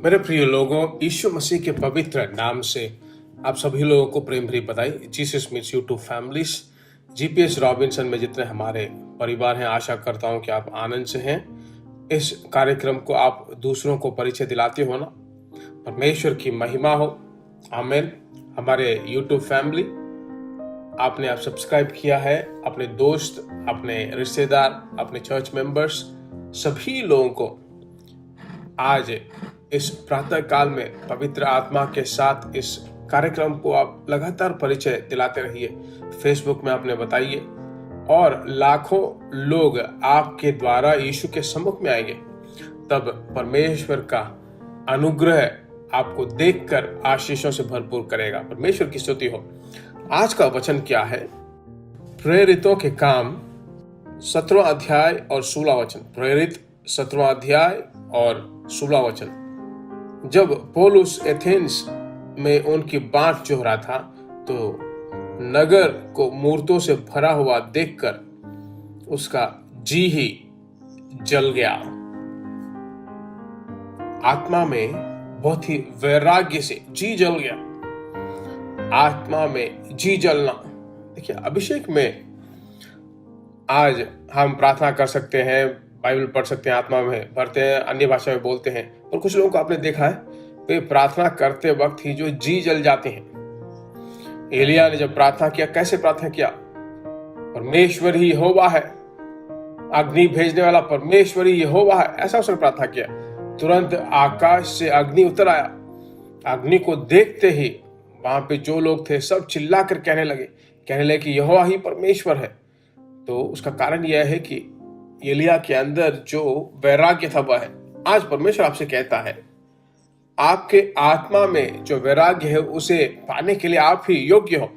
मेरे प्रिय लोगों, यीशु मसीह के पवित्र नाम से आप सभी लोगों को प्रेम भरी बधाई। Jesus meets you to families. GPS Robinson में जितने हमारे परिवार हैं, आशा करता हूं कि आप आनंद से हैं। इस कार्यक्रम को आप दूसरों को परिचय दिलाते हो ना, परमेश्वर की महिमा हो। आमीन। हमारे यूट्यूब फैमिली आपने आप सब्सक्राइब किया है, अपने दोस्त, अपने रिश्तेदार, अपने चर्च मेंबर्स, सभी लोगों को आज इस प्रातः काल में पवित्र आत्मा के साथ इस कार्यक्रम को आप लगातार परिचय दिलाते रहिए। फेसबुक में आपने बताइए और लाखों लोग आपके द्वारा यीशु के सम्मुख में आएंगे, तब परमेश्वर का अनुग्रह आपको देखकर आशीषों से भरपूर करेगा। परमेश्वर की स्तुति हो। आज का वचन क्या है? प्रेरितों के काम 17वां अध्याय और 16वां वचन। प्रेरित 17वां अध्याय और 16वां वचन। जब पौलुस एथेंस में उनकी बाट जोह रहा था, तो नगर को मूर्तों से भरा हुआ देखकर उसका जी ही जल गया। आत्मा में बहुत ही वैराग्य से जी जल गया। आत्मा में जी जलना। देखिए, अभिषेक में आज हम प्रार्थना कर सकते हैं, बाइबल पढ़ सकते हैं, आत्मा में भरते हैं, अन्य भाषा में बोलते हैं, और कुछ लोगों को आपने देखा है वे प्रार्थना करते वक्त ही जो जी जल जाते हैं। एलिया ने जब प्रार्थना किया, कैसे प्रार्थना किया? परमेश्वर ही यहोवा है, अग्नि भेजने वाला परमेश्वर ही यहोवा है, ऐसा उसने प्रार्थना किया। तुरंत आकाश से अग्नि उतर आया। अग्नि को देखते ही वहां पे जो लोग थे सब चिल्लाकर कहने लगे कि यहोवा ही परमेश्वर है। तो उसका कारण यह है कि एलिया के अंदर जो वैराग्य था वह है। आज परमेश्वर आपसे कहता है, आपके आत्मा में जो वैराग्य है उसे पाने के लिए आप ही योग्य हो।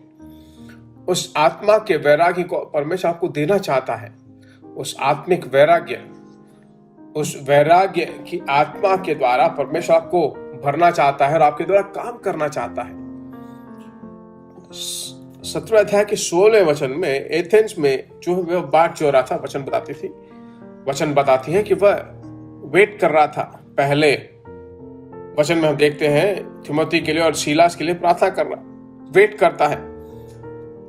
उस आत्मा के वैराग्य को परमेश्वर आपको देना चाहता है। उस आत्मिक वैराग्य, उस वैराग्य की आत्मा के द्वारा परमेश्वर आपको भरना चाहता है और आपके द्वारा काम करना चाहता है। 17वें अध्याय के 16वें वचन में एथेंस में जो वह बाट जो रहा था, वचन बताती है कि वह वेट कर रहा था। पहले वचन में हम देखते हैं थिमोथी के लिए और सीलास के लिए प्रार्थना कर रहा, वेट करता है।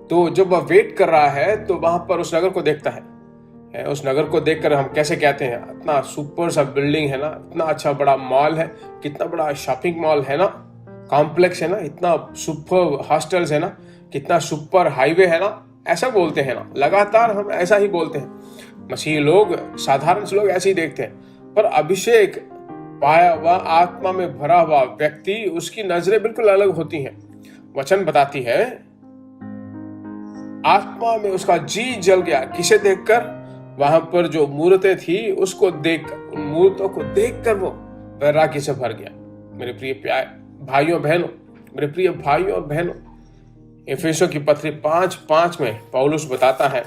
तो जब वह वेट कर रहा है तो वहां पर उस नगर को देखता है। उस नगर को देखकर हम कैसे कहते हैं, इतना सुपर सा बिल्डिंग है ना, इतना अच्छा बड़ा मॉल है, कितना बड़ा शॉपिंग मॉल है ना, कॉम्प्लेक्स है ना, इतना सुपर हॉस्टल्स है ना, कितना सुपर हाईवे है ना, ऐसा बोलते हैं ना। लगातार हम ऐसा ही बोलते हैं। मसीही लोग, साधारण से लोग ऐसे ही देखते हैं। पर अभिषेक पाया हुआ, आत्मा में भरा हुआ व्यक्ति, उसकी नजरें बिल्कुल अलग होती हैं। वचन बताती है आत्मा में उसका जी जल गया। किसे देखकर? वहां पर जो मूर्तें थी उसको देखकर, उन मूर्तों को देखकर वो वैराग्य से भर गया। मेरे प्रिय भाइयों बहनों, मेरे प्रिय भाइयों और बहनों, एफेसों की पत्री 5:5 में पौलुस बताता है,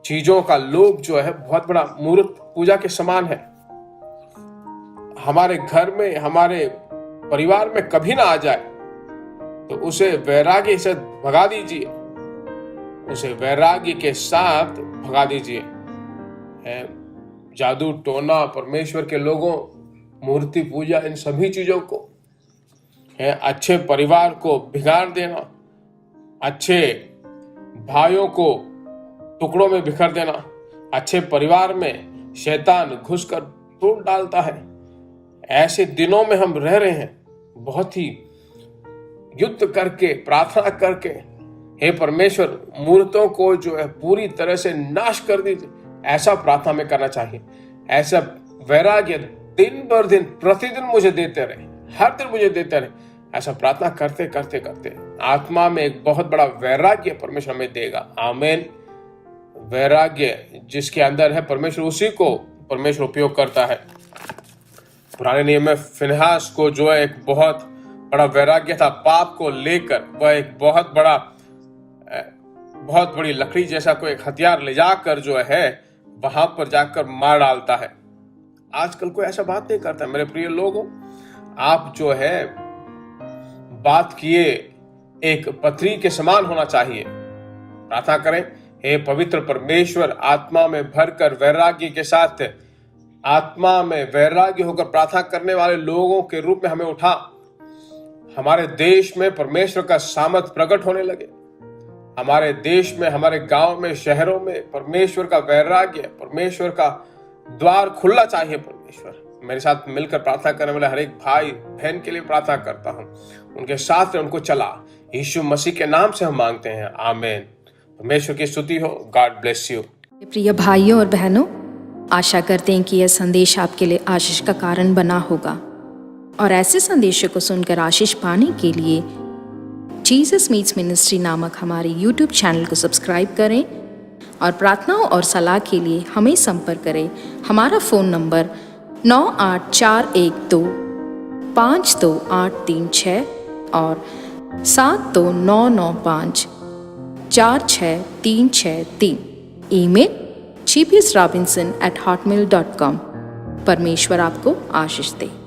चीजों का लोभ जो है बहुत बड़ा मूर्त पूजा के समान है। हमारे घर में, हमारे परिवार में कभी ना आ जाए तो उसे वैराग्य से भगा दीजिए, उसे वैराग्य के साथ भगा दीजिए। जादू टोना, परमेश्वर के लोगों, मूर्ति पूजा, इन सभी चीजों को, अच्छे परिवार को बिगाड़ देना, अच्छे भाइयों को टुकड़ों में बिखर देना, अच्छे परिवार में शैतान घुसकर तोड़ डालता है। ऐसे दिनों में हम रह रहे हैं। बहुत ही युद्ध करके, प्रार्थना करके, हे परमेश्वर, मूर्तों को जो है पूरी तरह से नाश कर दीजिए, ऐसा प्रार्थना में करना चाहिए। ऐसा वैराग्य दिन भर दिन, प्रतिदिन मुझे देते रहे, हर दिन मुझे देते रहे। ऐसा प्रार्थना करते करते करते आत्मा में एक बहुत बड़ा वैराग्य परमेश्वर हमें देगा। आमीन। वैराग्य जिसके अंदर है परमेश्वर, उसी को परमेश्वर उपयोग करता है। पुराने नियम में फिनहास को जो है एक बहुत बड़ा वैराग्य था पाप को लेकर। वह एक बहुत बड़ी लकड़ी जैसा कोई एक हथियार ले जाकर जो है वहां पर जाकर मार डालता है। आजकल कोई ऐसा बात नहीं करता। मेरे प्रिय लोगों, आप जो है बात किए एक पत्री के समान होना चाहिए। प्रार्थना करें, हे पवित्र परमेश्वर, आत्मा में भरकर वैराग्य के साथ आत्मा में वैराग्य होकर प्रार्थना करने वाले लोगों के रूप में हमें उठा। हमारे देश में परमेश्वर का सामर्थ प्रकट होने लगे। हमारे देश में, हमारे गांव में, शहरों में परमेश्वर का वैराग्य, परमेश्वर का द्वार खुलना चाहिए। परमेश्वर मेरे साथ मिलकर प्रार्थना करने वाले हर एक भाई बहन के लिए प्रार्थना करता हूं, उनके साथ में उनको चला। यीशु मसीह के नाम से हम मांगते हैं, आमीन। परमेश्वर की स्तुति हो। God bless you. प्रिय भाइयों और बहनों, आशा करते हैं कि यह संदेश आपके लिए आशीष का कारण बना होगा, और ऐसे संदेशों को सुनकर आशीष पाने के लिए जीसस मीट्स मिनिस्ट्री नामक हमारे YouTube चैनल को सब्सक्राइब करें, और प्रार्थनाओं और सलाह के लिए हमें संपर्क करें। हमारा फ़ोन नंबर 9841252836 और 7299546363। Email gpsrobinson@hotmail.com। परमेश्वर आपको आशीष दे।